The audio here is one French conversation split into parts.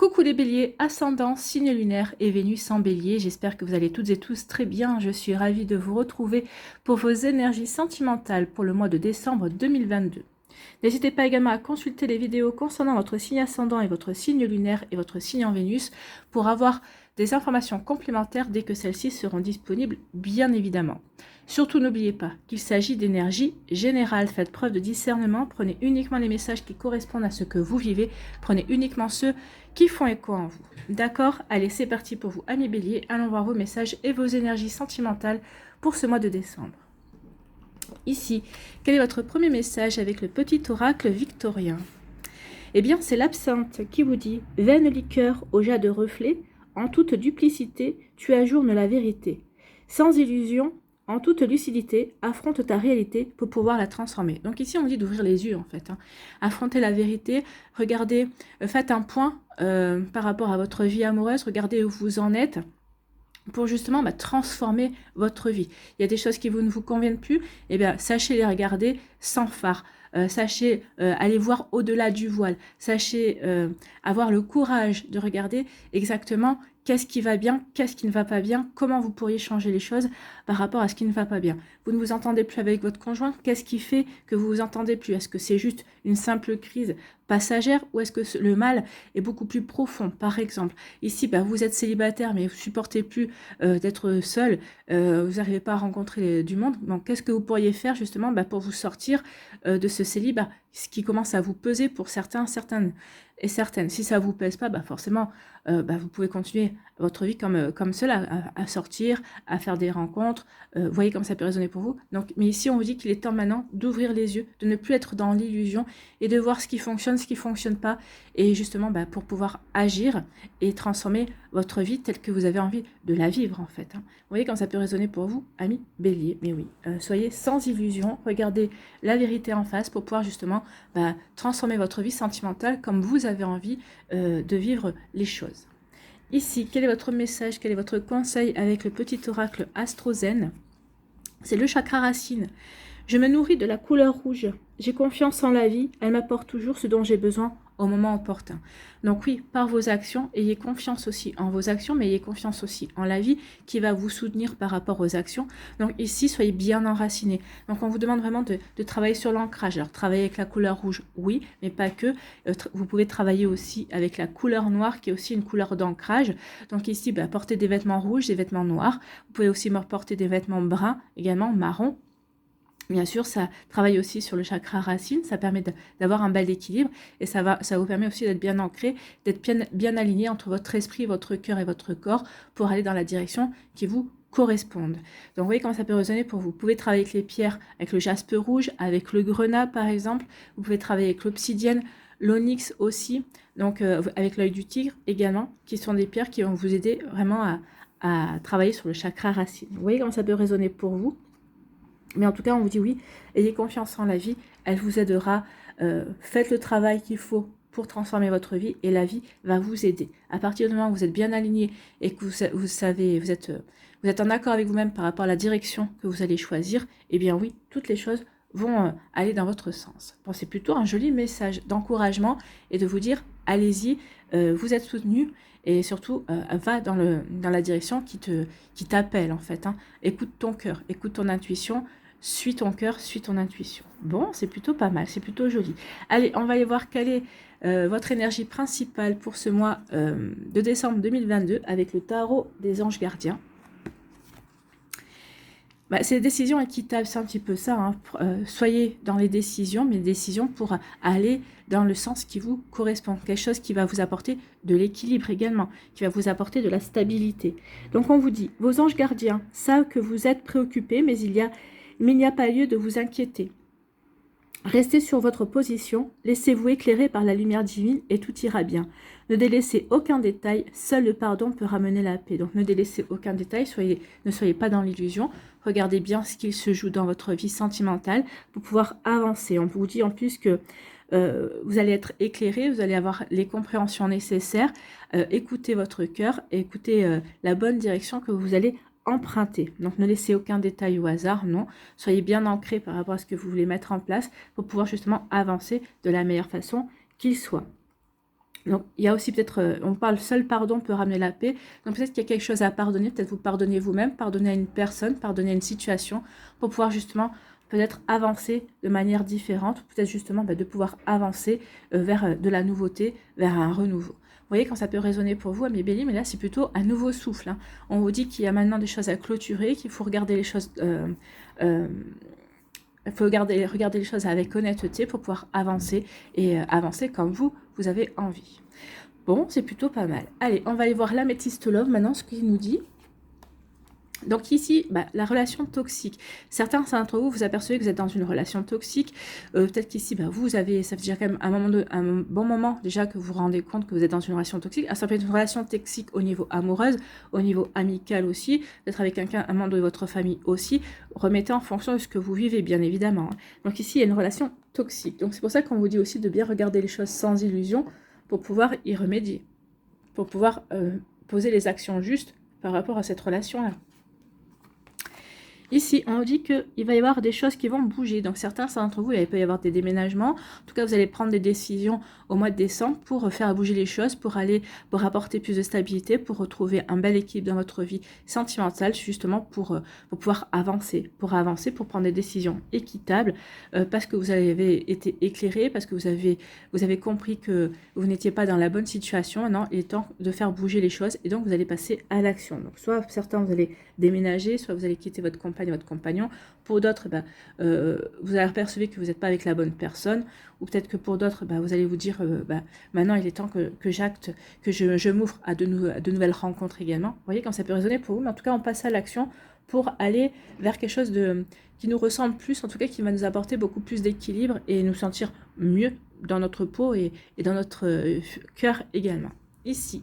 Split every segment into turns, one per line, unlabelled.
Coucou les béliers, ascendant, signe lunaire et Vénus en bélier. J'espère que vous allez toutes et tous très bien. Je suis ravie de vous retrouver pour vos énergies sentimentales pour le mois de décembre 2022. N'hésitez pas également à consulter les vidéos concernant votre signe ascendant et votre signe lunaire et votre signe en Vénus pour avoir des informations complémentaires dès que celles-ci seront disponibles, bien évidemment. Surtout n'oubliez pas qu'il s'agit d'énergie générale. Faites preuve de discernement, prenez uniquement les messages qui correspondent à ce que vous vivez, prenez uniquement ceux qui font écho en vous. D'accord? Allez, c'est parti pour vous, amis béliers. Allons voir vos messages et vos énergies sentimentales pour ce mois de décembre. Ici, quel est votre premier message avec le petit oracle victorien? Eh bien, c'est l'absinthe qui vous dit « Vaine liqueur au jas de reflet, en toute duplicité, tu ajournes la vérité. Sans illusion, en toute lucidité, affronte ta réalité pour pouvoir la transformer. » Donc ici, on dit d'ouvrir les yeux, en fait. Affrontez la vérité, regardez, faites un point par rapport à votre vie amoureuse, regardez où vous en êtes, pour justement transformer votre vie. Il y a des choses qui ne vous conviennent plus, eh bien, sachez les regarder sans phare. Sachez aller voir au-delà du voile. Sachez avoir le courage de regarder exactement qu'est-ce qui va bien, qu'est-ce qui ne va pas bien, comment vous pourriez changer les choses par rapport à ce qui ne va pas bien. Vous ne vous entendez plus avec votre conjoint, qu'est-ce qui fait que vous vous entendez plus? Est-ce que c'est juste une simple crise passagère ou est-ce que le mal est beaucoup plus profond? Par exemple, ici, vous êtes célibataire mais vous ne supportez plus d'être seul, vous n'arrivez pas à rencontrer du monde. Donc, qu'est-ce que vous pourriez faire justement pour vous sortir de ce célibat, ce qui commence à vous peser pour certains, certaines et certaines. Si ça ne vous pèse pas, forcément, vous pouvez continuer votre vie comme cela, à sortir, à faire des rencontres. Vous voyez comme ça peut résonner pour vous. Donc, mais ici, on vous dit qu'il est temps maintenant d'ouvrir les yeux, de ne plus être dans l'illusion et de voir ce qui fonctionne, ce qui ne fonctionne pas. Et justement, pour pouvoir agir et transformer votre vie telle que vous avez envie de la vivre, en fait. Vous voyez comme ça peut résonner pour vous, amis bélier. Mais oui, soyez sans illusion, regardez la vérité en face pour pouvoir justement transformer votre vie sentimentale comme vous avez envie de vivre les choses. Ici, quel est votre message, quel est votre conseil avec le petit oracle Astrozen? C'est le chakra racine. Je me nourris de la couleur rouge. J'ai confiance en la vie. Elle m'apporte toujours ce dont j'ai besoin au moment opportun. Donc oui, par vos actions, ayez confiance aussi en vos actions, mais ayez confiance aussi en la vie qui va vous soutenir par rapport aux actions. Donc ici, soyez bien enracinés. Donc on vous demande vraiment de travailler sur l'ancrage. Alors travailler avec la couleur rouge, oui, mais pas que. Vous pouvez travailler aussi avec la couleur noire qui est aussi une couleur d'ancrage. Donc ici, portez des vêtements rouges, des vêtements noirs. Vous pouvez aussi porter des vêtements bruns, également marron. Bien sûr, ça travaille aussi sur le chakra racine, ça permet d'avoir un bel équilibre et ça vous permet aussi d'être bien ancré, d'être bien aligné entre votre esprit, votre cœur et votre corps pour aller dans la direction qui vous corresponde. Donc, vous voyez comment ça peut résonner pour vous. Vous pouvez travailler avec les pierres, avec le jaspe rouge, avec le grenat par exemple. Vous pouvez travailler avec l'obsidienne, l'onyx aussi, donc avec l'œil du tigre également, qui sont des pierres qui vont vous aider vraiment à travailler sur le chakra racine. Vous voyez comment ça peut résonner pour vous? Mais en tout cas, on vous dit oui, ayez confiance en la vie, elle vous aidera, faites le travail qu'il faut pour transformer votre vie et la vie va vous aider. À partir du moment où vous êtes bien aligné et que vous êtes en accord avec vous-même par rapport à la direction que vous allez choisir, eh bien oui, toutes les choses vont aller dans votre sens. Bon, c'est plutôt un joli message d'encouragement et de vous dire, allez-y, vous êtes soutenu et surtout, va dans la direction qui t'appelle en fait. Écoute ton cœur, écoute ton intuition, suis ton cœur, suis ton intuition. Bon, c'est plutôt pas mal, c'est plutôt joli. Allez, on va aller voir quelle est votre énergie principale pour ce mois de décembre 2022 avec le tarot des anges gardiens. C'est des décisions équitables, c'est un petit peu ça. Soyez dans les décisions, mais décisions pour aller dans le sens qui vous correspond. Quelque chose qui va vous apporter de l'équilibre également, qui va vous apporter de la stabilité. Donc on vous dit, vos anges gardiens savent que vous êtes préoccupés, mais il n'y a pas lieu de vous inquiéter. Restez sur votre position, laissez-vous éclairer par la lumière divine et tout ira bien. Ne délaissez aucun détail, seul le pardon peut ramener la paix. Donc ne délaissez aucun détail, ne soyez pas dans l'illusion. Regardez bien ce qu'il se joue dans votre vie sentimentale pour pouvoir avancer. On vous dit en plus que vous allez être éclairé, vous allez avoir les compréhensions nécessaires. Écoutez votre cœur, écoutez la bonne direction que vous allez emprunter. Donc ne laissez aucun détail au hasard, non. Soyez bien ancré par rapport à ce que vous voulez mettre en place pour pouvoir justement avancer de la meilleure façon qu'il soit. Donc, il y a aussi peut-être, on parle seul pardon peut ramener la paix. Donc, peut-être qu'il y a quelque chose à pardonner. Peut-être vous pardonnez vous-même, pardonner à une personne, pardonner à une situation pour pouvoir justement peut-être avancer de manière différente. Peut-être justement de pouvoir avancer vers de la nouveauté, vers un renouveau. Vous voyez quand ça peut résonner pour vous, mes béliers, mais là, c'est plutôt un nouveau souffle. Hein. On vous dit qu'il y a maintenant des choses à clôturer, qu'il faut regarder les choses... il faut regarder les choses avec honnêteté pour pouvoir avancer et avancer comme vous avez envie. Bon, c'est plutôt pas mal. Allez, on va aller voir l'améthyste love maintenant, ce qu'il nous dit. Donc ici, la relation toxique. Certains d'entre vous, vous apercevez que vous êtes dans une relation toxique. Peut-être qu'ici, vous avez, ça veut dire quand même un bon moment déjà que vous vous rendez compte que vous êtes dans une relation toxique. Alors, ça peut être une relation toxique au niveau amoureuse, au niveau amical aussi, peut-être avec quelqu'un, un membre de votre famille aussi. Remettez en fonction de ce que vous vivez, bien évidemment. Donc ici, il y a une relation toxique. Donc c'est pour ça qu'on vous dit aussi de bien regarder les choses sans illusion pour pouvoir y remédier, pour pouvoir poser les actions justes par rapport à cette relation-là. Ici, on dit qu'il va y avoir des choses qui vont bouger. Donc, certains d'entre vous, il peut y avoir des déménagements. En tout cas, vous allez prendre des décisions au mois de décembre pour faire bouger les choses, pour apporter plus de stabilité, pour retrouver un bel équilibre dans votre vie sentimentale, justement pour pouvoir avancer, pour prendre des décisions équitables, parce que vous avez été éclairé, parce que vous avez compris que vous n'étiez pas dans la bonne situation. Maintenant, il est temps de faire bouger les choses et donc vous allez passer à l'action. Donc, soit certains, vous allez déménager, soit vous allez quitter votre compagne et votre compagnon. Pour d'autres, vous allez apercevoir que vous n'êtes pas avec la bonne personne, ou peut-être que pour d'autres, vous allez vous dire, maintenant il est temps que j'acte, que je m'ouvre à de nouvelles rencontres également. Vous voyez, quand ça peut résonner pour vous, mais en tout cas, on passe à l'action pour aller vers quelque chose qui nous ressemble plus, en tout cas qui va nous apporter beaucoup plus d'équilibre et nous sentir mieux dans notre peau et dans notre cœur également. Ici,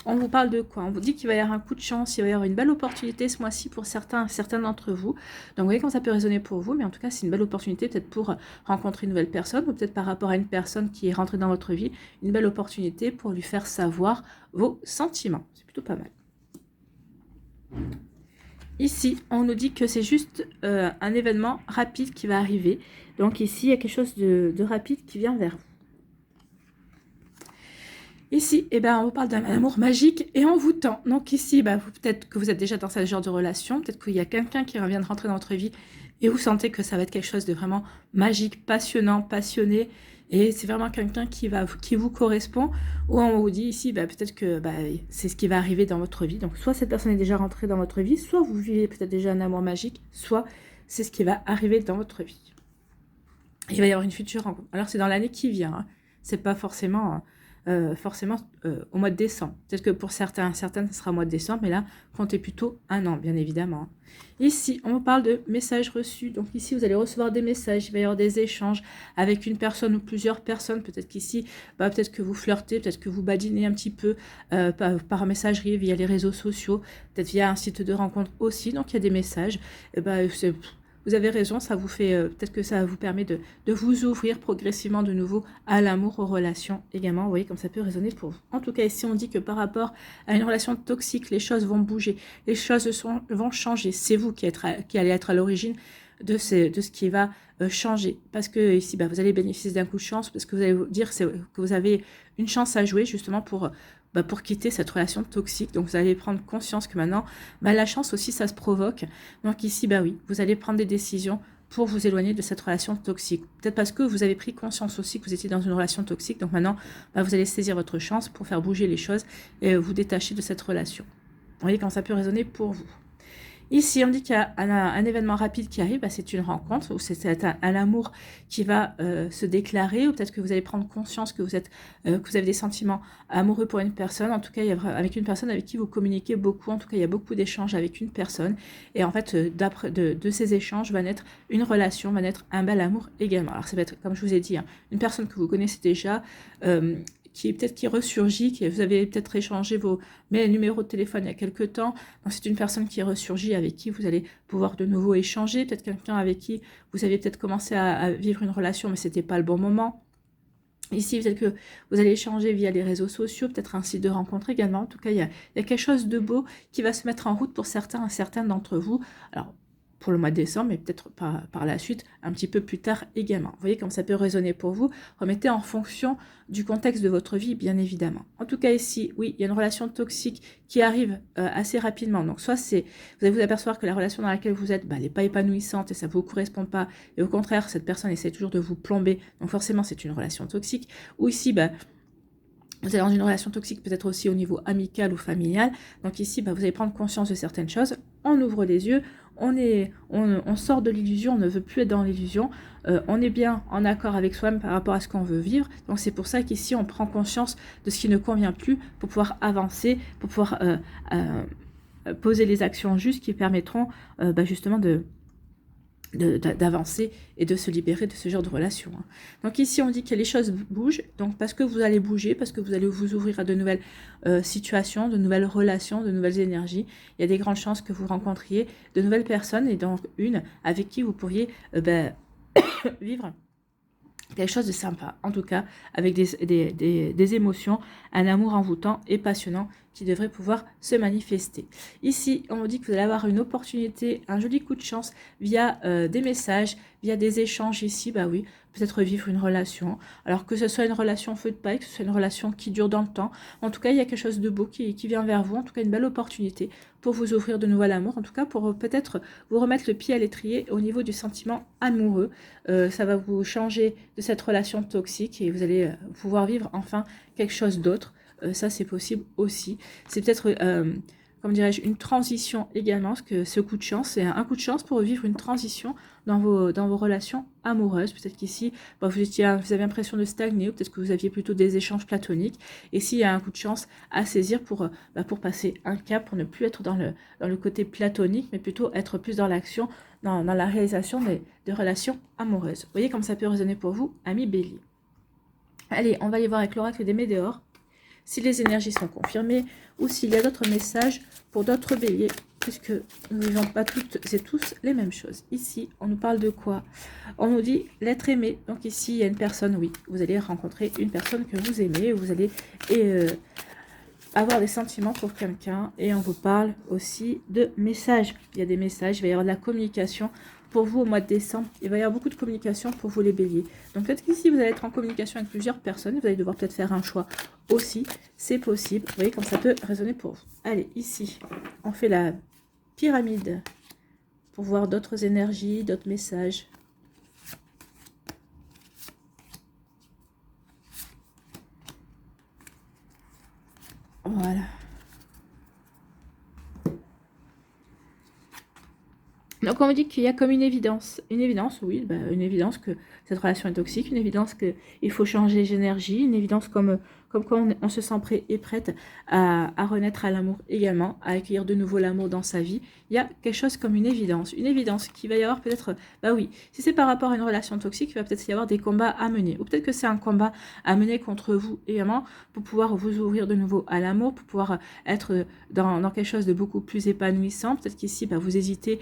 on vous parle de quoi? On vous dit qu'il va y avoir un coup de chance, il va y avoir une belle opportunité ce mois-ci pour certains d'entre vous. Donc vous voyez comment ça peut résonner pour vous, mais en tout cas c'est une belle opportunité peut-être pour rencontrer une nouvelle personne ou peut-être par rapport à une personne qui est rentrée dans votre vie, une belle opportunité pour lui faire savoir vos sentiments. C'est plutôt pas mal. Ici, on nous dit que c'est juste un événement rapide qui va arriver. Donc ici, il y a quelque chose de rapide qui vient vers vous. Ici, on vous parle d'un amour magique et envoûtant. Donc ici, peut-être que vous êtes déjà dans ce genre de relation, peut-être qu'il y a quelqu'un qui vient de rentrer dans votre vie et vous sentez que ça va être quelque chose de vraiment magique, passionnant, passionné. Et c'est vraiment quelqu'un qui vous correspond. Ou on vous dit ici, peut-être que c'est ce qui va arriver dans votre vie. Donc soit cette personne est déjà rentrée dans votre vie, soit vous vivez peut-être déjà un amour magique, soit c'est ce qui va arriver dans votre vie. Il va y avoir une future rencontre. Alors c'est dans l'année qui vient. Hein. C'est pas forcément... au mois de décembre. Peut-être que pour certaines, ce sera au mois de décembre, mais là, comptez plutôt un an, bien évidemment. Ici, on parle de messages reçus. Donc ici, vous allez recevoir des messages, il va y avoir des échanges avec une personne ou plusieurs personnes. Peut-être qu'ici, peut-être que vous flirtez, peut-être que vous badinez un petit peu par messagerie, via les réseaux sociaux, peut-être via un site de rencontre aussi. Donc il y a des messages. Vous avez raison, ça vous fait peut-être que ça vous permet de vous ouvrir progressivement de nouveau à l'amour, aux relations également. Vous voyez comme ça peut résonner pour vous. En tout cas, ici on dit que par rapport à une relation toxique, les choses vont bouger, les choses vont changer. C'est vous qui allez être à l'origine de ce qui va changer. Parce que ici, vous allez bénéficier d'un coup de chance, parce que vous allez vous dire que vous avez une chance à jouer justement pour quitter cette relation toxique. Donc, vous allez prendre conscience que maintenant, la chance aussi, ça se provoque. Donc ici, oui, vous allez prendre des décisions pour vous éloigner de cette relation toxique. Peut-être parce que vous avez pris conscience aussi que vous étiez dans une relation toxique. Donc maintenant, vous allez saisir votre chance pour faire bouger les choses et vous détacher de cette relation. Vous voyez quand ça peut résonner pour vous. Ici, on dit qu'il y a un événement rapide qui arrive, c'est une rencontre, ou c'est un amour qui va se déclarer, ou peut-être que vous allez prendre conscience que vous avez des sentiments amoureux pour une personne. En tout cas, avec une personne avec qui vous communiquez beaucoup, en tout cas, il y a beaucoup d'échanges avec une personne. Et en fait, de ces échanges va naître une relation, va naître un bel amour également. Alors, ça va être, comme je vous ai dit, une personne que vous connaissez déjà, qui ressurgit, vous avez peut-être échangé vos numéros de téléphone il y a quelques temps. Donc c'est une personne qui ressurgit avec qui vous allez pouvoir de nouveau échanger. Peut-être quelqu'un avec qui vous aviez peut-être commencé à vivre une relation, mais c'était pas le bon moment. Ici, peut-être que vous allez échanger via les réseaux sociaux, peut-être un site de rencontre également. En tout cas, il y a quelque chose de beau qui va se mettre en route pour certains d'entre vous. Alors, pour le mois de décembre, mais peut-être par la suite, un petit peu plus tard également. Vous voyez comme ça peut résonner pour vous. Remettez en fonction du contexte de votre vie, bien évidemment. En tout cas ici, oui, il y a une relation toxique qui arrive assez rapidement. Donc soit vous allez vous apercevoir que la relation dans laquelle vous êtes, elle n'est pas épanouissante et ça ne vous correspond pas. Et au contraire, cette personne essaie toujours de vous plomber. Donc forcément, c'est une relation toxique. Ou ici, vous êtes dans une relation toxique peut-être aussi au niveau amical ou familial. Donc ici, vous allez prendre conscience de certaines choses. On ouvre les yeux, on sort de l'illusion, on ne veut plus être dans l'illusion. On est bien en accord avec soi-même par rapport à ce qu'on veut vivre. Donc c'est pour ça qu'ici, on prend conscience de ce qui ne convient plus pour pouvoir avancer, pour pouvoir poser les actions justes qui permettront justement d'avancer et de se libérer de ce genre de relation. Donc ici on dit que les choses bougent, donc parce que vous allez bouger, parce que vous allez vous ouvrir à de nouvelles situations, de nouvelles relations, de nouvelles énergies, il y a des grandes chances que vous rencontriez de nouvelles personnes et donc une avec qui vous pourriez vivre quelque chose de sympa, en tout cas avec des émotions, un amour envoûtant et passionnant qui devrait pouvoir se manifester. Ici, on vous dit que vous allez avoir une opportunité, un joli coup de chance via des messages, via des échanges ici, oui, peut-être vivre une relation. Alors que ce soit une relation feu de paille, que ce soit une relation qui dure dans le temps, en tout cas, il y a quelque chose de beau qui vient vers vous, en tout cas une belle opportunité pour vous ouvrir de nouveau à l'amour, en tout cas pour peut-être vous remettre le pied à l'étrier au niveau du sentiment amoureux. Ça va vous changer de cette relation toxique et vous allez pouvoir vivre enfin quelque chose d'autre. Ça, c'est possible aussi. C'est peut-être, comme dirais-je, une transition également, parce que ce coup de chance, c'est un coup de chance pour vivre une transition dans vos relations amoureuses. Peut-être qu'ici, vous avez l'impression de stagner, ou peut-être que vous aviez plutôt des échanges platoniques. Et s'il y a un coup de chance à saisir pour passer un cap, pour ne plus être dans le côté platonique, mais plutôt être plus dans l'action, dans la réalisation des relations amoureuses. Vous voyez comme ça peut résonner pour vous, amis Bélier. Allez, on va aller voir avec l'oracle des Médéors, si les énergies sont confirmées ou s'il y a d'autres messages pour d'autres béliers, puisque nous ne vivons pas toutes et tous les mêmes choses. Ici, on nous parle de quoi? On nous dit l'être aimé. Donc ici, il y a une personne, oui, vous allez rencontrer une personne que vous aimez, vous allez avoir des sentiments pour quelqu'un, et on vous parle aussi de messages. Il y a des messages, il va y avoir de la communication. Pour vous, au mois de décembre, il va y avoir beaucoup de communication pour vous les béliers. Donc peut-être qu'ici, vous allez être en communication avec plusieurs personnes. Vous allez devoir peut-être faire un choix aussi. C'est possible. Vous voyez comme ça peut résonner pour vous. Allez, ici, on fait la pyramide pour voir d'autres énergies, d'autres messages. Voilà. Donc on me dit qu'il y a comme une évidence, oui, une évidence que cette relation est toxique, une évidence qu'il faut changer les énergies, une évidence comme quoi on se sent prêt et prête à renaître à l'amour également, à accueillir de nouveau l'amour dans sa vie. Il y a quelque chose comme une évidence qu'il va y avoir peut-être, oui, si c'est par rapport à une relation toxique, il va peut-être y avoir des combats à mener, ou peut-être que c'est un combat à mener contre vous également, pour pouvoir vous ouvrir de nouveau à l'amour, pour pouvoir être dans quelque chose de beaucoup plus épanouissant. Peut-être qu'ici, vous hésitez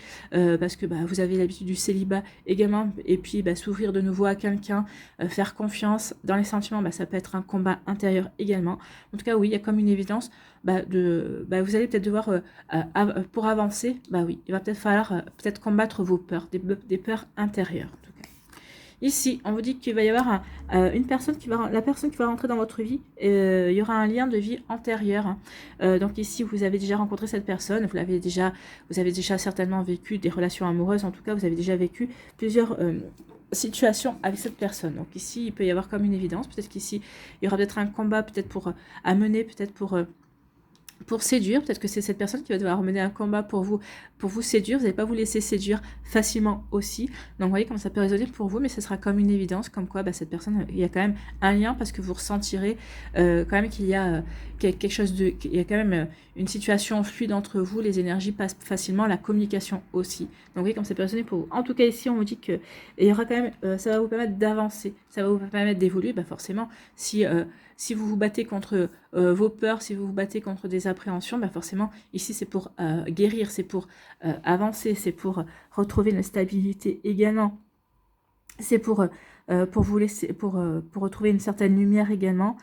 parce que vous avez l'habitude du célibat également, et puis s'ouvrir de nouveau à quelqu'un, faire confiance dans les sentiments, ça peut être un combat intérieur également. En tout cas, oui, il y a comme une évidence vous allez peut-être devoir, pour avancer, oui, il va peut-être falloir peut-être combattre vos peurs, des peurs intérieures. En tout cas. Ici, on vous dit qu'il va y avoir la personne qui va rentrer dans votre vie, il y aura un lien de vie antérieur. Donc ici, vous avez déjà rencontré cette personne, vous avez déjà certainement vécu des relations amoureuses, en tout cas, vous avez déjà vécu plusieurs situation avec cette personne. Donc ici, il peut y avoir comme une évidence. Peut-être qu'ici, il y aura peut-être un combat peut-être à mener, peut-être pour séduire. Peut-être que c'est cette personne qui va devoir mener un combat pour vous séduire. Vous n'allez pas vous laisser séduire facilement aussi. Donc vous voyez comme ça peut résonner pour vous, mais ce sera comme une évidence, comme quoi cette personne, il y a quand même un lien, parce que vous ressentirez quand même qu'il y a quelque chose il y a quand même une situation fluide entre vous, les énergies passent facilement, la communication aussi. Donc vous voyez comme ça peut résonner pour vous. En tout cas ici, on vous dit que il y aura quand même, ça va vous permettre d'avancer, ça va vous permettre d'évoluer. Forcément, si vous vous battez contre vos peurs, si vous vous battez contre des appréhensions, forcément, ici, c'est pour guérir, c'est pour avancer, c'est pour retrouver une stabilité également. C'est pour vous laisser, pour retrouver une certaine lumière également.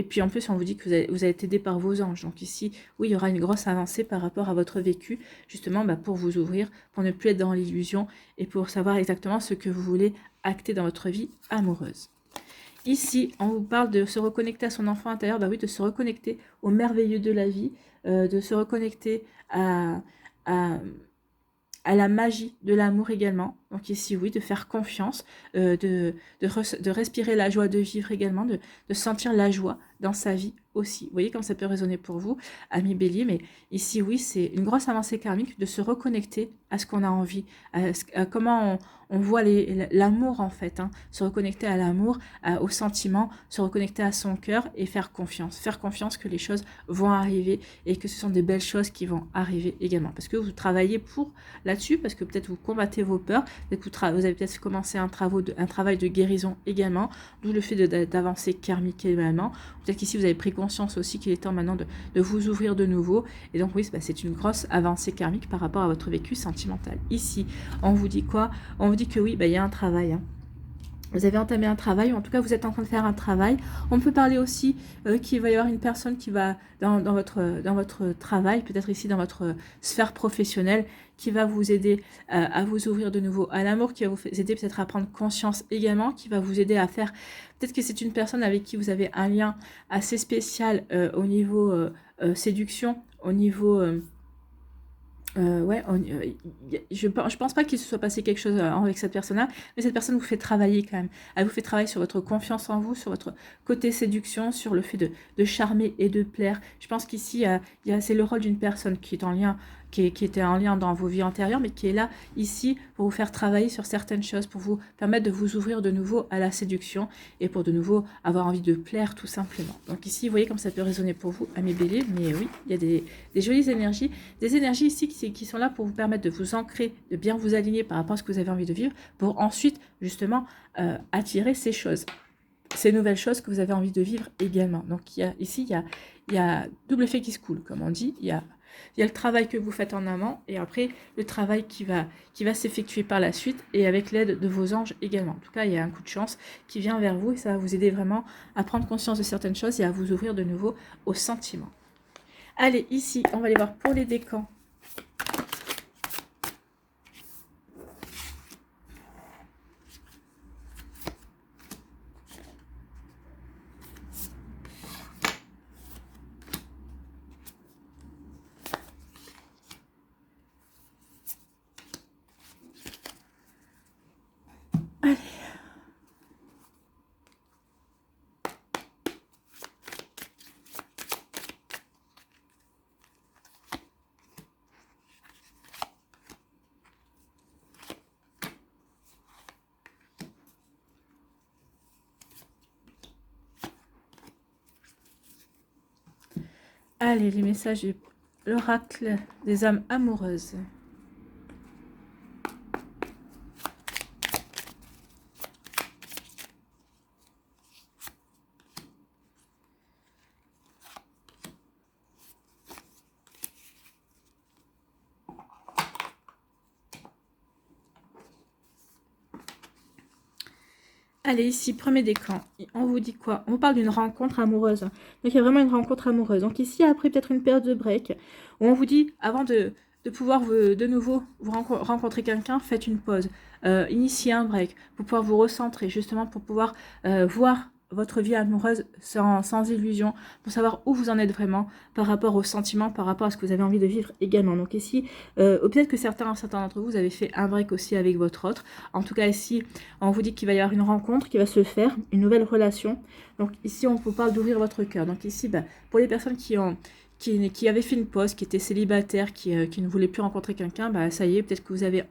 Et puis en plus, on vous dit que vous avez été aidé par vos anges. Donc ici, oui, il y aura une grosse avancée par rapport à votre vécu, justement pour vous ouvrir, pour ne plus être dans l'illusion et pour savoir exactement ce que vous voulez acter dans votre vie amoureuse. Ici, on vous parle de se reconnecter à son enfant intérieur, oui, de se reconnecter au merveilleux de la vie, de se reconnecter à la magie de l'amour également. Donc ici, oui, de faire confiance, de respirer la joie de vivre également, de sentir la joie dans sa vie aussi. Vous voyez comme ça peut résonner pour vous, amis Bélier, mais ici, oui, c'est une grosse avancée karmique de se reconnecter à ce qu'on a envie, à comment on voit l'amour en fait, hein, se reconnecter à l'amour, aux sentiments, se reconnecter à son cœur et faire confiance que les choses vont arriver et que ce sont des belles choses qui vont arriver également. Parce que vous travaillez pour là-dessus, parce que peut-être vous combattez vos peurs, vous avez peut-être commencé un travail de guérison également, d'où le fait d'avancer karmique également. Peut-être qu'ici vous avez pris conscience aussi qu'il est temps maintenant de vous ouvrir de nouveau. Et donc oui, c'est une grosse avancée karmique par rapport à votre vécu sentimental. Ici, on vous dit quoi? On vous dit que oui, il y a un travail. Hein. Vous avez entamé un travail, ou en tout cas vous êtes en train de faire un travail. On peut parler aussi qu'il va y avoir une personne qui va, dans votre travail, peut-être ici dans votre sphère professionnelle, qui va vous aider à vous ouvrir de nouveau à l'amour, qui va vous aider peut-être à prendre conscience également, qui va vous aider à faire... Peut-être que c'est une personne avec qui vous avez un lien assez spécial au niveau séduction, au niveau... je pense pas qu'il se soit passé quelque chose avec cette personne-là, mais cette personne vous fait travailler quand même. Elle vous fait travailler sur votre confiance en vous, sur votre côté séduction, sur le fait de charmer et de plaire. Je pense qu'ici, c'est le rôle d'une personne qui est en lien, qui était en lien dans vos vies antérieures, mais qui est là, ici, pour vous faire travailler sur certaines choses, pour vous permettre de vous ouvrir de nouveau à la séduction et pour de nouveau avoir envie de plaire, tout simplement. Donc ici, vous voyez comme ça peut résonner pour vous, amis Bélier, mais oui, il y a des jolies énergies, des énergies ici qui sont là pour vous permettre de vous ancrer, de bien vous aligner par rapport à ce que vous avez envie de vivre, pour ensuite, justement, attirer ces choses, ces nouvelles choses que vous avez envie de vivre également. Donc ici, il y a double effet qui se coule, comme on dit, il y a le travail que vous faites en amont et après le travail qui va s'effectuer par la suite et avec l'aide de vos anges également. En tout cas, il y a un coup de chance qui vient vers vous et ça va vous aider vraiment à prendre conscience de certaines choses et à vous ouvrir de nouveau aux sentiments. Allez, ici, on va aller voir pour les décans. Allez. Allez, les messages de l'oracle des âmes amoureuses. Allez, ici, premier décan, on vous dit quoi? On vous parle d'une rencontre amoureuse. Donc, il y a vraiment une rencontre amoureuse. Donc, ici, après peut-être une période de break, où on vous dit, avant de pouvoir de nouveau vous rencontrer quelqu'un, faites une pause. Initiez un break pour pouvoir vous recentrer, justement, pour pouvoir voir votre vie amoureuse sans illusion, pour savoir où vous en êtes vraiment par rapport aux sentiments, par rapport à ce que vous avez envie de vivre également. Donc ici, peut-être que certains d'entre vous avez fait un break aussi avec votre autre. En tout cas ici, on vous dit qu'il va y avoir une rencontre qui va se faire, une nouvelle relation. Donc ici, on vous parle d'ouvrir votre cœur. Donc ici, pour les personnes qui avaient fait une pause, qui étaient célibataires, qui ne voulaient plus rencontrer quelqu'un, ça y est, peut-être que vous avez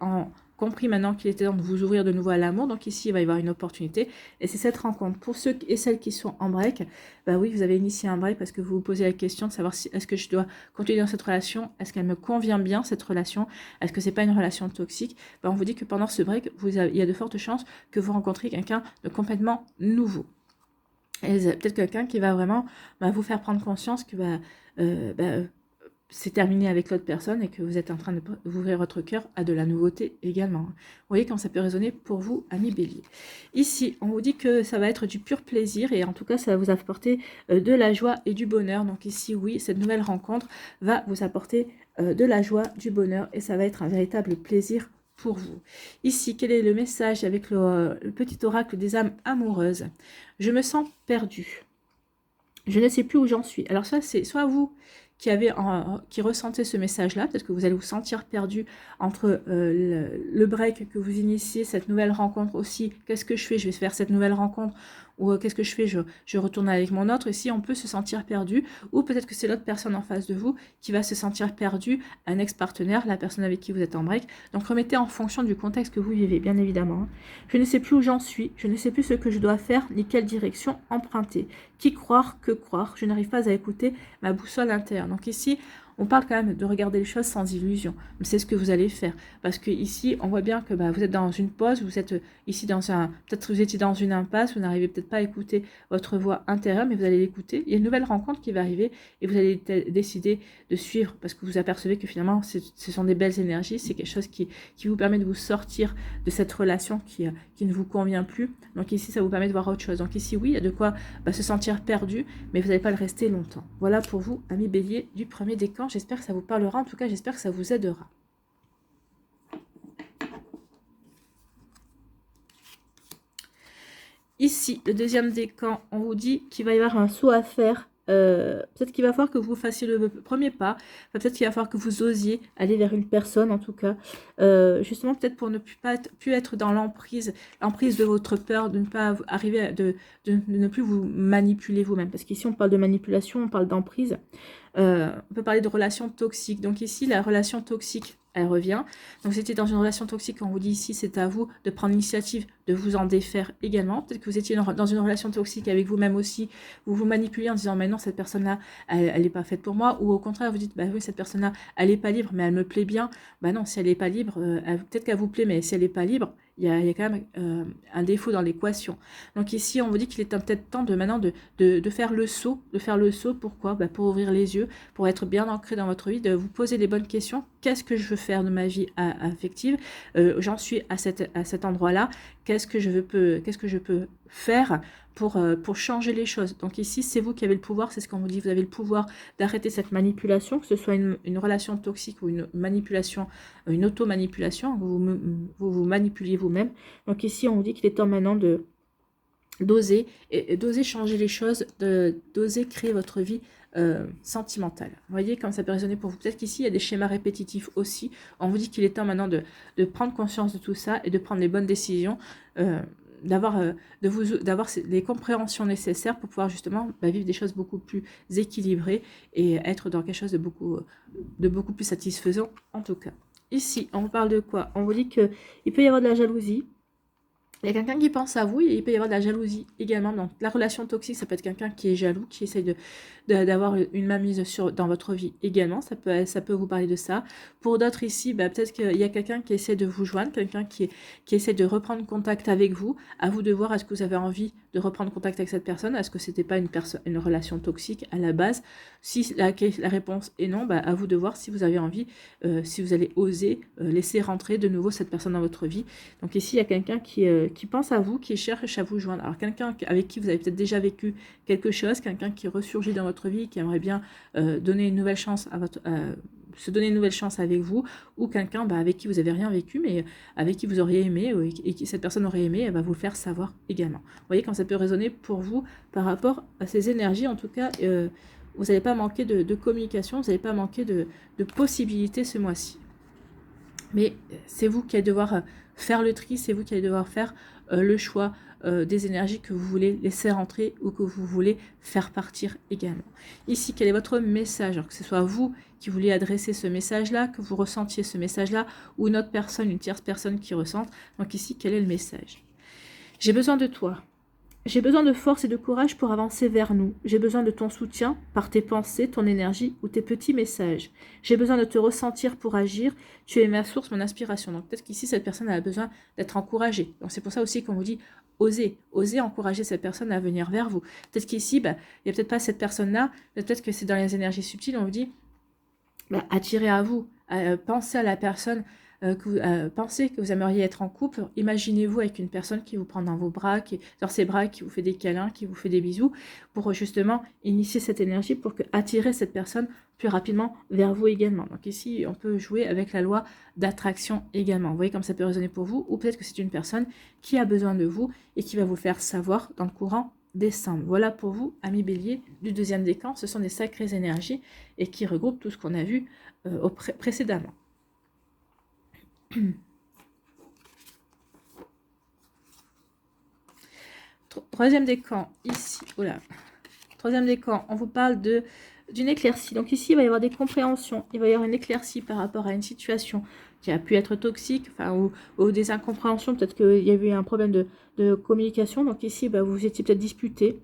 compris maintenant qu'il était temps de vous ouvrir de nouveau à l'amour. Donc ici, il va y avoir une opportunité. Et c'est cette rencontre. Pour ceux et celles qui sont en break, oui, vous avez initié un break parce que vous vous posez la question de savoir si est-ce que je dois continuer dans cette relation, est-ce qu'elle me convient bien, cette relation, est-ce que c'est pas une relation toxique. On vous dit que pendant ce break, il y a de fortes chances que vous rencontriez quelqu'un de complètement nouveau. Et peut-être quelqu'un qui va vraiment vous faire prendre conscience que c'est terminé avec l'autre personne et que vous êtes en train de ouvrir votre cœur à de la nouveauté également. Vous voyez quand ça peut résonner pour vous, amis bélier. Ici, on vous dit que ça va être du pur plaisir et en tout cas, ça va vous apporter de la joie et du bonheur. Donc ici, oui, cette nouvelle rencontre va vous apporter de la joie, du bonheur et ça va être un véritable plaisir pour vous. Ici, quel est le message avec le petit oracle des âmes amoureuses? Je me sens perdue. Je ne sais plus où j'en suis. Alors ça, c'est soit vous qui ressentez ce message-là, peut-être que vous allez vous sentir perdu entre le break que vous initiez, cette nouvelle rencontre aussi. Qu'est-ce que je fais? Je vais faire cette nouvelle rencontre ou qu'est-ce que je fais? Je retourne avec mon autre. Ici, on peut se sentir perdu ou peut-être que c'est l'autre personne en face de vous qui va se sentir perdu, un ex-partenaire, la personne avec qui vous êtes en break. Donc remettez en fonction du contexte que vous vivez, bien évidemment. Je ne sais plus où j'en suis, je ne sais plus ce que je dois faire ni quelle direction emprunter. Qui croire, que croire? Je n'arrive pas à écouter ma boussole interne. Donc ici, on parle quand même de regarder les choses sans illusion. Mais c'est ce que vous allez faire. Parce que ici, on voit bien que vous êtes dans une pause, vous êtes ici dans un... Peut-être vous étiez dans une impasse, vous n'arrivez peut-être pas à écouter votre voix intérieure, mais vous allez l'écouter. Il y a une nouvelle rencontre qui va arriver et vous allez décider de suivre parce que vous apercevez que finalement, ce sont des belles énergies. C'est quelque chose qui vous permet de vous sortir de cette relation qui ne vous convient plus. Donc ici, ça vous permet de voir autre chose. Donc ici, oui, il y a de quoi se sentir perdu, mais vous n'allez pas le rester longtemps. Voilà pour vous, amis bélier du premier décan. J'espère que ça vous parlera. En tout cas, j'espère que ça vous aidera. Ici, le deuxième décan, on vous dit qu'il va y avoir un saut à faire. Peut-être qu'il va falloir que vous fassiez le premier pas. Peut-être qu'il va falloir que vous osiez aller vers une personne, en tout cas. Justement, peut-être pour ne plus être dans l'emprise de votre peur, de ne pas arriver de ne plus vous manipuler vous-même. Parce qu'ici, on parle de manipulation, on parle d'emprise. On peut parler de relations toxiques. Donc ici, la relation toxique, elle revient. Donc c'était dans une relation toxique, on vous dit ici, c'est à vous de prendre l'initiative de vous en défaire également. Peut-être que vous étiez dans une relation toxique avec vous-même aussi, vous vous manipulez en disant, mais non, cette personne-là, elle n'est pas faite pour moi. Ou au contraire, vous dites, bah oui, cette personne-là, elle n'est pas libre, mais elle me plaît bien. Bah non, si elle n'est pas libre, peut-être qu'elle vous plaît, mais si elle n'est pas libre, il y a quand même un défaut dans l'équation. Donc ici, on vous dit qu'il est peut-être temps maintenant de faire le saut. De faire le saut, pourquoi? Pour ouvrir les yeux, pour être bien ancré dans votre vie, de vous poser les bonnes questions. Qu'est-ce que je veux faire de ma vie affective? J'en suis à cet endroit-là. Qu'est-ce que je peux faire pour changer les choses? Donc ici, c'est vous qui avez le pouvoir, c'est ce qu'on vous dit, vous avez le pouvoir d'arrêter cette manipulation, que ce soit une relation toxique ou une manipulation, une auto-manipulation, vous manipuliez vous-même. Donc ici, on vous dit qu'il est temps maintenant d'oser changer les choses, d'oser créer votre vie sentimentale. Vous voyez comme ça peut résonner pour vous. Peut-être qu'ici, il y a des schémas répétitifs aussi. On vous dit qu'il est temps maintenant de prendre conscience de tout ça et de prendre les bonnes décisions, d'avoir les compréhensions nécessaires pour pouvoir justement vivre des choses beaucoup plus équilibrées et être dans quelque chose de beaucoup plus satisfaisant en tout cas. Ici, on vous parle de quoi? On vous dit qu'il peut y avoir de la jalousie. Il y a quelqu'un qui pense à vous et il peut y avoir de la jalousie également. Donc, la relation toxique, ça peut être quelqu'un qui est jaloux, qui essaye d'avoir une mainmise dans votre vie également. Ça peut vous parler de ça. Pour d'autres ici, peut-être qu'il y a quelqu'un qui essaie de vous joindre, quelqu'un qui essaie de reprendre contact avec vous. À vous de voir, est-ce que vous avez envie de reprendre contact avec cette personne? Est-ce que ce n'était pas une relation toxique à la base? Si la réponse est non, à vous de voir si vous avez envie, si vous allez oser laisser rentrer de nouveau cette personne dans votre vie. Donc ici, il y a quelqu'un qui pense à vous, qui cherche à vous joindre. Alors quelqu'un avec qui vous avez peut-être déjà vécu quelque chose, quelqu'un qui ressurgit dans votre vie, qui aimerait bien donner une nouvelle chance se donner une nouvelle chance avec vous, ou quelqu'un avec qui vous n'avez rien vécu, mais avec qui vous auriez aimé, et qui cette personne aurait aimé, elle va vous le faire savoir également. Vous voyez comme ça peut résonner pour vous par rapport à ces énergies, en tout cas, vous n'allez pas manquer de communication, vous n'allez pas manquer de possibilités ce mois-ci. Mais c'est vous qui allez devoir faire le tri, c'est vous qui allez devoir faire le choix des énergies que vous voulez laisser rentrer ou que vous voulez faire partir également. Ici, quel est votre message? Alors que ce soit vous qui vouliez adresser ce message-là, que vous ressentiez ce message-là, ou une autre personne, une tierce personne qui ressente. Donc ici, quel est le message? J'ai besoin de toi. J'ai besoin de force et de courage pour avancer vers nous. J'ai besoin de ton soutien par tes pensées, ton énergie ou tes petits messages. J'ai besoin de te ressentir pour agir. Tu es ma source, mon inspiration. Donc peut-être qu'ici, cette personne a besoin d'être encouragée. Donc c'est pour ça aussi qu'on vous dit osez encourager cette personne à venir vers vous. Peut-être qu'ici, il n'y a peut-être pas cette personne-là. Peut-être que c'est dans les énergies subtiles, on vous dit attirer à vous. Pensez à la personne pensez que vous aimeriez être en couple. Imaginez-vous avec une personne qui vous prend dans vos bras, dans ses bras, qui vous fait des câlins, qui vous fait des bisous, pour justement initier cette énergie, pour attirer cette personne plus rapidement vers vous également. Donc ici, on peut jouer avec la loi d'attraction également. Vous voyez comme ça peut résonner pour vous, ou peut-être que c'est une personne qui a besoin de vous et qui va vous faire savoir dans le courant décembre. Voilà pour vous, amis bélier du deuxième décan. Ce sont des sacrées énergies et qui regroupent tout ce qu'on a vu précédemment. Troisième décan, ici, troisième décan, on vous parle d'une éclaircie. Donc ici, il va y avoir des compréhensions, il va y avoir une éclaircie par rapport à une situation qui a pu être toxique, enfin, ou des incompréhensions, peut-être qu'il y a eu un problème de communication. Donc ici, vous étiez peut-être disputé.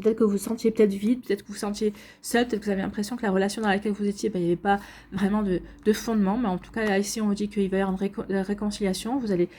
Peut-être que vous sentiez peut-être vide, peut-être que vous sentiez seul, peut-être que vous avez l'impression que la relation dans laquelle vous étiez, il n'y avait pas vraiment de fondement. Mais en tout cas, là, ici, on vous dit qu'il va y avoir une réconciliation. Vous allez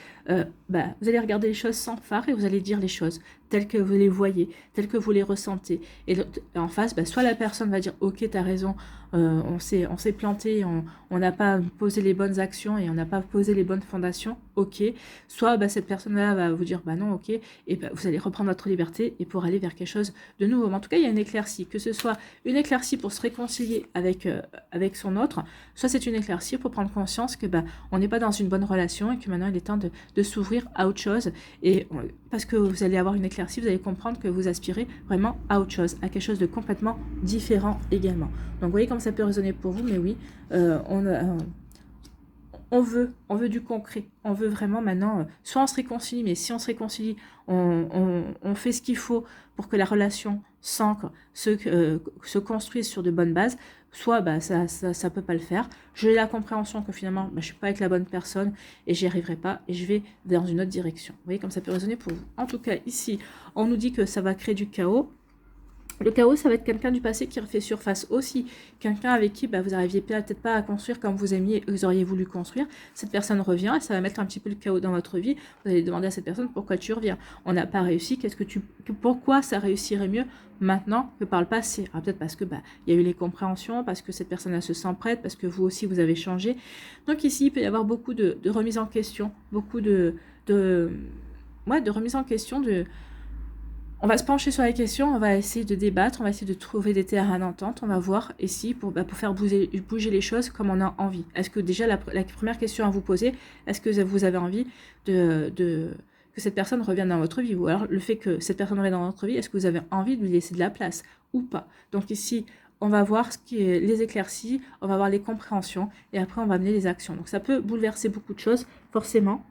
regarder les choses sans phare et vous allez dire les choses telles que vous les voyez, telles que vous les ressentez. Et en face, soit la personne va dire « Ok, tu as raison, on s'est planté, on n'a pas posé les bonnes actions et on n'a pas posé les bonnes fondations. Ok. » Soit cette personne-là va vous dire « Bah non, ok. » Et vous allez reprendre votre liberté et pour aller vers quelque chose de nouveau. Mais en tout cas, il y a une éclaircie. Que ce soit une éclaircie pour se réconcilier avec son autre, soit c'est une éclaircie pour prendre conscience que on n'est pas dans une bonne relation et que maintenant il est temps de s'ouvrir à autre chose. Et parce que vous allez avoir une éclaircie, vous allez comprendre que vous aspirez vraiment à autre chose, à quelque chose de complètement différent également. Donc vous voyez comme ça peut résonner pour vous, mais oui, on veut du concret. On veut vraiment maintenant, soit on se réconcilie, mais si on se réconcilie, on fait ce qu'il faut pour que la relation s'ancre, se construise sur de bonnes bases, soit ça peut pas le faire. J'ai la compréhension que finalement, je suis pas avec la bonne personne et j'y arriverai pas et je vais dans une autre direction. Vous voyez comme ça peut résonner pour vous. En tout cas, ici, on nous dit que ça va créer du chaos. Le chaos, ça va être quelqu'un du passé qui refait surface aussi. Quelqu'un avec qui vous n'arriviez peut-être pas à construire comme vous aimiez, vous auriez voulu construire. Cette personne revient et ça va mettre un petit peu le chaos dans votre vie. Vous allez demander à cette personne pourquoi tu reviens. On n'a pas réussi. Pourquoi ça réussirait mieux maintenant que par le passé? Peut-être parce que il y a eu les compréhensions, parce que cette personne se sent prête, parce que vous aussi vous avez changé. Donc ici, il peut y avoir beaucoup de remise en question, beaucoup de remise en question On va se pencher sur la question, on va essayer de débattre, on va essayer de trouver des terrains d'entente, on va voir ici pour faire bouger les choses comme on a envie. Est-ce que déjà la première question à vous poser, est-ce que vous avez envie que cette personne revienne dans votre vie? Ou alors le fait que cette personne revienne dans votre vie, est-ce que vous avez envie de lui laisser de la place ou pas? Donc ici, on va voir les éclaircies, on va voir les compréhensions et après on va amener les actions. Donc ça peut bouleverser beaucoup de choses, forcément.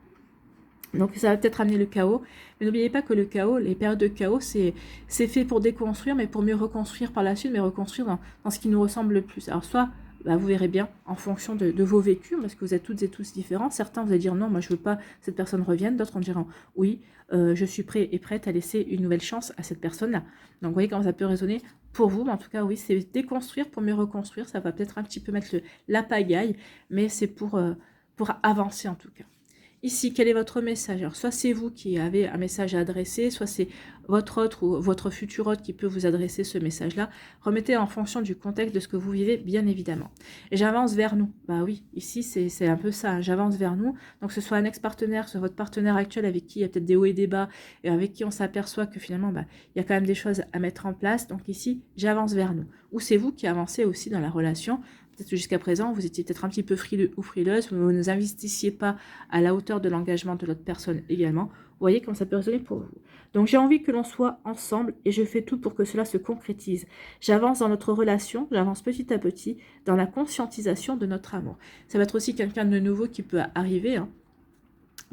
Donc ça va peut-être amener le chaos, mais n'oubliez pas que le chaos, les périodes de chaos, c'est fait pour déconstruire, mais pour mieux reconstruire par la suite, mais reconstruire dans ce qui nous ressemble le plus. Alors soit, vous verrez bien, en fonction de vos vécus, parce que vous êtes toutes et tous différents, certains vous allez dire non, moi je veux pas que cette personne revienne, d'autres en diront oui, je suis prêt et prête à laisser une nouvelle chance à cette personne-là. Donc vous voyez comment ça peut résonner pour vous, mais en tout cas oui, c'est déconstruire pour mieux reconstruire, ça va peut-être un petit peu mettre la pagaille, mais c'est pour avancer en tout cas. Ici, quel est votre message? Alors, soit c'est vous qui avez un message à adresser, soit c'est votre autre ou votre futur autre qui peut vous adresser ce message-là. Remettez en fonction du contexte de ce que vous vivez, bien évidemment. Et j'avance vers nous. Oui, ici, c'est un peu ça. J'avance vers nous. Donc, que ce soit un ex-partenaire, soit votre partenaire actuel avec qui il y a peut-être des hauts et des bas, et avec qui on s'aperçoit que finalement, il y a quand même des choses à mettre en place. Donc ici, j'avance vers nous. Ou c'est vous qui avancez aussi dans la relation. Peut-être que jusqu'à présent, vous étiez peut-être un petit peu frileux ou frileuse, vous ne investissiez pas à la hauteur de l'engagement de l'autre personne également. Vous voyez comment ça peut résonner pour vous. Donc j'ai envie que l'on soit ensemble et je fais tout pour que cela se concrétise. J'avance dans notre relation, j'avance petit à petit dans la conscientisation de notre amour. Ça va être aussi quelqu'un de nouveau qui peut arriver,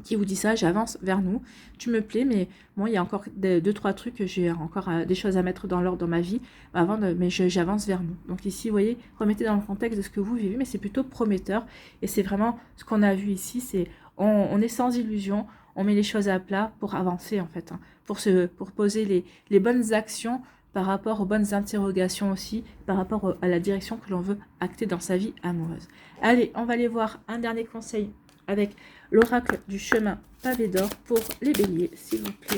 qui vous dit ça, j'avance vers nous, tu me plais, mais bon, il y a encore deux, trois trucs, j'ai encore des choses à mettre dans l'ordre dans ma vie, mais j'avance vers nous. Donc ici, vous voyez, remettez dans le contexte de ce que vous vivez, mais c'est plutôt prometteur, et c'est vraiment ce qu'on a vu ici, c'est on est sans illusion, on met les choses à plat pour avancer en fait, pour poser les bonnes actions par rapport aux bonnes interrogations aussi, par rapport à la direction que l'on veut acter dans sa vie amoureuse. Allez, on va aller voir un dernier conseil avec l'oracle du chemin pavé d'or pour les béliers, s'il vous plaît.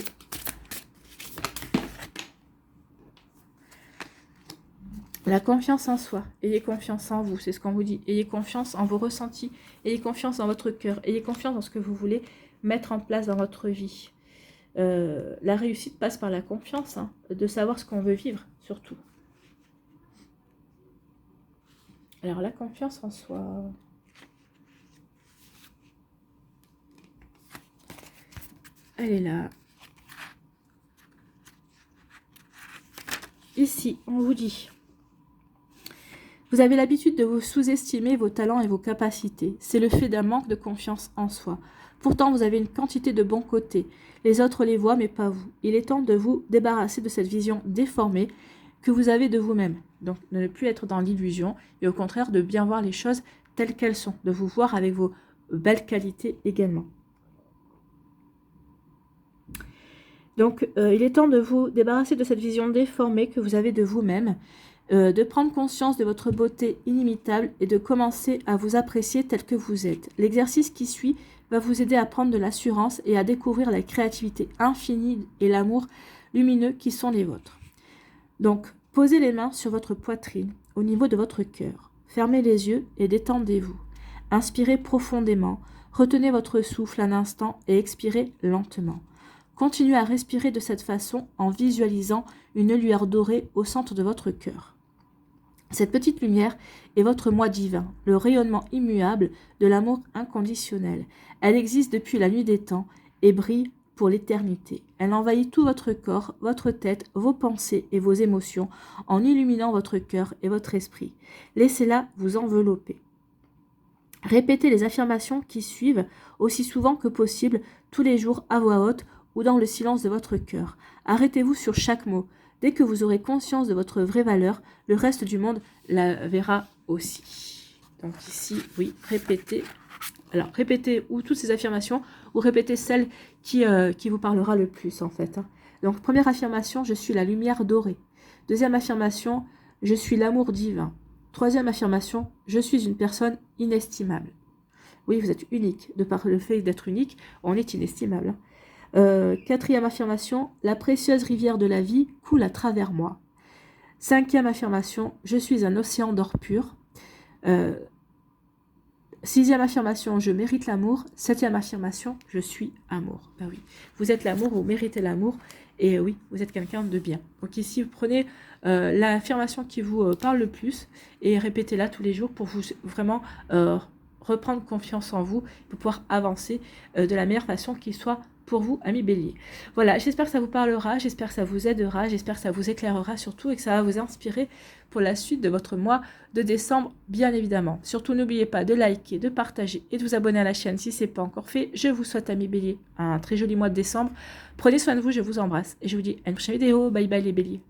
La confiance en soi, ayez confiance en vous, c'est ce qu'on vous dit. Ayez confiance en vos ressentis, ayez confiance en votre cœur, ayez confiance dans ce que vous voulez mettre en place dans votre vie. La réussite passe par la confiance, hein, de savoir ce qu'on veut vivre, surtout. Alors, la confiance en soi. Elle est là. Ici, on vous dit... Vous avez l'habitude de vous sous-estimer vos talents et vos capacités. C'est le fait d'un manque de confiance en soi. Pourtant, vous avez une quantité de bons côtés. Les autres les voient, mais pas vous. Il est temps de vous débarrasser de cette vision déformée que vous avez de vous-même. Donc, de ne plus être dans l'illusion et au contraire de bien voir les choses telles qu'elles sont. De vous voir avec vos belles qualités également. Donc, il est temps de vous débarrasser de cette vision déformée que vous avez de vous-même. De prendre conscience de votre beauté inimitable et de commencer à vous apprécier tel que vous êtes. L'exercice qui suit va vous aider à prendre de l'assurance et à découvrir la créativité infinie et l'amour lumineux qui sont les vôtres. Donc, posez les mains sur votre poitrine, au niveau de votre cœur. Fermez les yeux et détendez-vous. Inspirez profondément, retenez votre souffle un instant et expirez lentement. Continuez à respirer de cette façon en visualisant une lueur dorée au centre de votre cœur. Cette petite lumière est votre moi divin, le rayonnement immuable de l'amour inconditionnel. Elle existe depuis la nuit des temps et brille pour l'éternité. Elle envahit tout votre corps, votre tête, vos pensées et vos émotions en illuminant votre cœur et votre esprit. Laissez-la vous envelopper. Répétez les affirmations qui suivent aussi souvent que possible, tous les jours à voix haute ou dans le silence de votre cœur. Arrêtez-vous sur chaque mot. Dès que vous aurez conscience de votre vraie valeur, le reste du monde la verra aussi. Donc ici, oui, répétez. Alors, répétez ou toutes ces affirmations, ou répétez celle qui vous parlera le plus, en fait. Donc, première affirmation, je suis la lumière dorée. Deuxième affirmation, je suis l'amour divin. Troisième affirmation, je suis une personne inestimable. Oui, vous êtes unique. De par le fait d'être unique, on est inestimable. Quatrième affirmation, la précieuse rivière de la vie coule à travers moi. Cinquième affirmation, je suis un océan d'or pur. Sixième affirmation, je mérite l'amour. Septième affirmation, je suis amour. Ben oui, vous êtes l'amour, vous méritez l'amour. Et oui, vous êtes quelqu'un de bien. Donc ici, vous prenez l'affirmation qui vous parle le plus et répétez-la tous les jours pour vous vraiment reprendre confiance en vous, pour pouvoir avancer de la meilleure façon qui soit pour vous, amis bélier. Voilà, j'espère que ça vous parlera, j'espère que ça vous aidera, j'espère que ça vous éclairera surtout et que ça va vous inspirer pour la suite de votre mois de décembre, bien évidemment. Surtout, n'oubliez pas de liker, de partager et de vous abonner à la chaîne si ce n'est pas encore fait. Je vous souhaite, amis bélier, un très joli mois de décembre. Prenez soin de vous, je vous embrasse et je vous dis à une prochaine vidéo. Bye bye les béliers.